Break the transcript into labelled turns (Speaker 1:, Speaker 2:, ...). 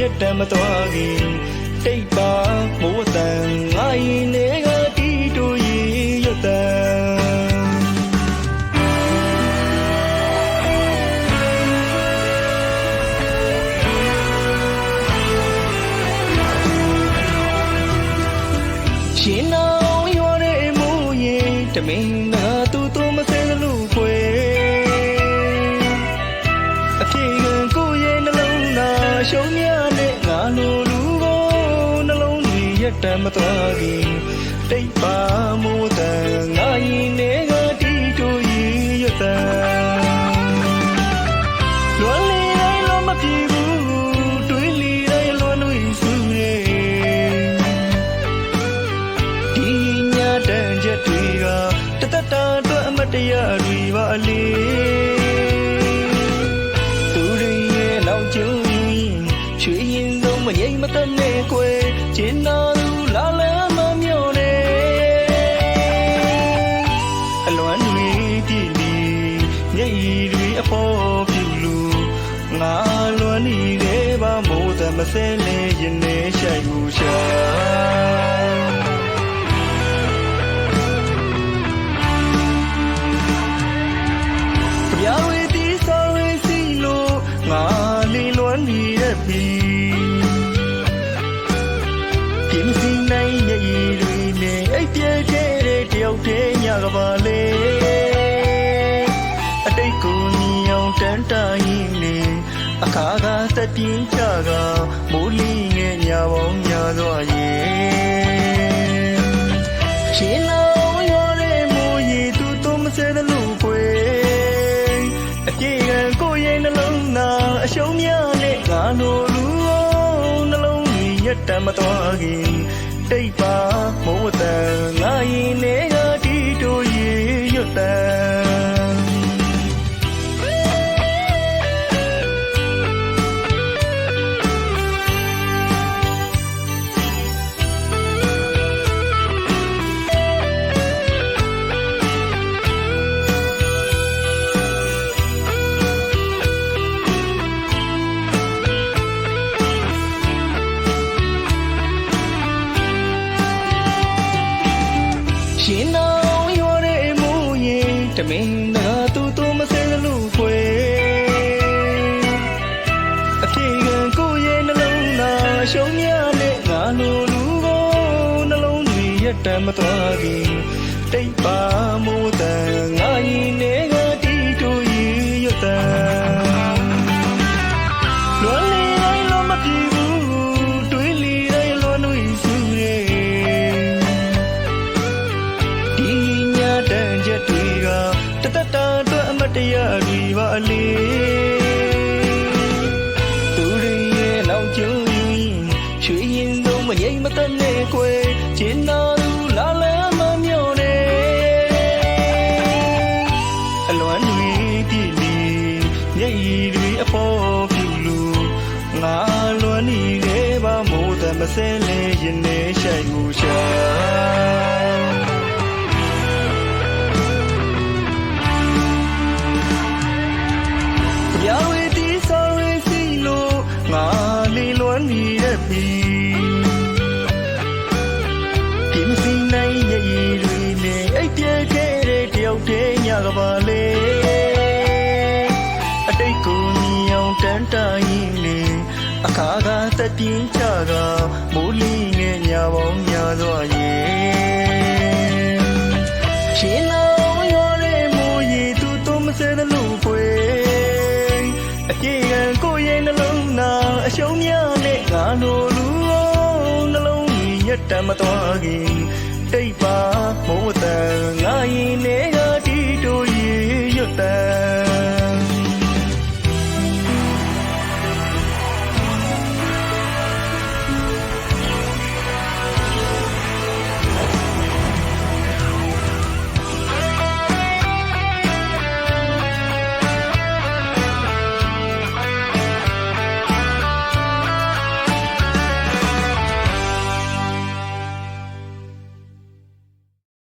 Speaker 1: ရက်တမ်းမသွားခင်တိတ်ပါမိုးတန်ငါရင်တွေကတီးတိုးရီရွတ်တန်ရှင်အောင်ရွာတဲ့မိုးရင်တမင်နာသူတို့မစဲလို့ဖွယ်အပြေကကိုရဲ့နှလုံးသားရှုံးမြနဲ့ငါလိုလူကိုနှလုံးကြီးရက်တမ်းမသွားခင်တိတ်ပါမိုးတန်ငါရင်တွေကတီးတိုးရီရွတ်တန်လွန်လေတိုင်းလွန်မပြေဘူးတွေးလေတိုင်းလွန်လို့ဆူနေဒီညတန်ချက်တွေကတတတာအတွက်အမတရားတွေပါလေသူတွေရဲ့နောက်ကျရွှေရင်ဆုံးမငြိမ်မသက်နဲ့ကွယ်ကျင်နာသူလာလမ်းမမြော့နဲ့အလွမ်းတွေကြည့်ပြီးမျက်ရည်တွေအဖို့ပြုလို့ငါလွမ်းနေတဲ့ဘာမိုးသမစဲလေရင်နဲ့ရှိုက်မှုရှာကြဝေတီစောရီစီလို့ငါလီလွမ်းနေတဲ့ပြီးပြင်းစီနိုင်ရဲ့ရည်တွေနဲ့အိပ်ပြဲခဲ့တဲ့တယောက်တည်းညကပါလေအတိတ်ကိုမြင်အောင်တန်းတာရင်လေအခါကသက်ပြင်းကြကမိုးလီငယ်ညပေါင်းများစွာရဲ့ရှင်လောရွာတဲ့မိုးရီသူတို့မစဲတဲ့လူပွေအပြေကကိုရဲ့နှလုံးသားအရှုံးများနဲ့ငါလိုလူနှလုံးကြီးရက်တမ်းမသွားခင်တိတ်ပါမိုးတန်ငါရင်တွေကတီးတိုးရီရွတ်တန်ရှင်အောင်ရွာတဲ့မိုးရင်တမင်နာသူတို့မစဲလို့ဖွယ်အပြေကကိုရဲ့နှလုံးသားရှုံးမြနဲ့ငါလိုလူကိုနှလုံးကြီးရက်တမ်းမသွားခင်တိတ်ပါမိုးတန်ငါရင်တွေကတီးတိုးရီရွတ်တန်လွန်လေတိုင်းလွန်မပြေဘူးတွေးလေတိုင်းလွန်လို့ဆူနေတန်ချက်တွေကတတတာအတွက်အမတရားတွေပါလေသူတွေရဲ့နောက်ကျရွှေရင်ဆုံးမငြိမ်မသက်နဲ့ကွယ်ကျင်နာသူလာလမ်းမမြော့နဲ့အလွမ်းတွေကြည့်ပြီးမျက်ရည်တွေအဖို့ပြုလို့ငါလွမ်းနေတဲ့ဘာမိုးသမစဲလေရင်နဲ့ရှိုက်မှုရှာကြဝေတီစောရီစီလို့ငါလီလွမ်းနေတဲ့ပြီးပြင်းစီနိုင်ရဲ့ရည်တွေနဲ့အိပ်ပြဲခဲ့တဲ့တယောက်တည်းညကပါလေအတိတ်ကိုမြင်အောင်တန်းတာရင်လေအခါကသက်ပြင်းကြကမိုးလီငယ်ညပေါင်းများစွာရဲ့ရှင်လောရွာတဲ့မိုးရီသူတို့မစဲတဲ့လူပွေအပြေကကိုရဲ့နှလုံးသားအရှုံးများနဲ့ငါလိုလူနှလုံးကြီးရက်တမ်းမသွားခင်တိတ်ပါမိုးတန်င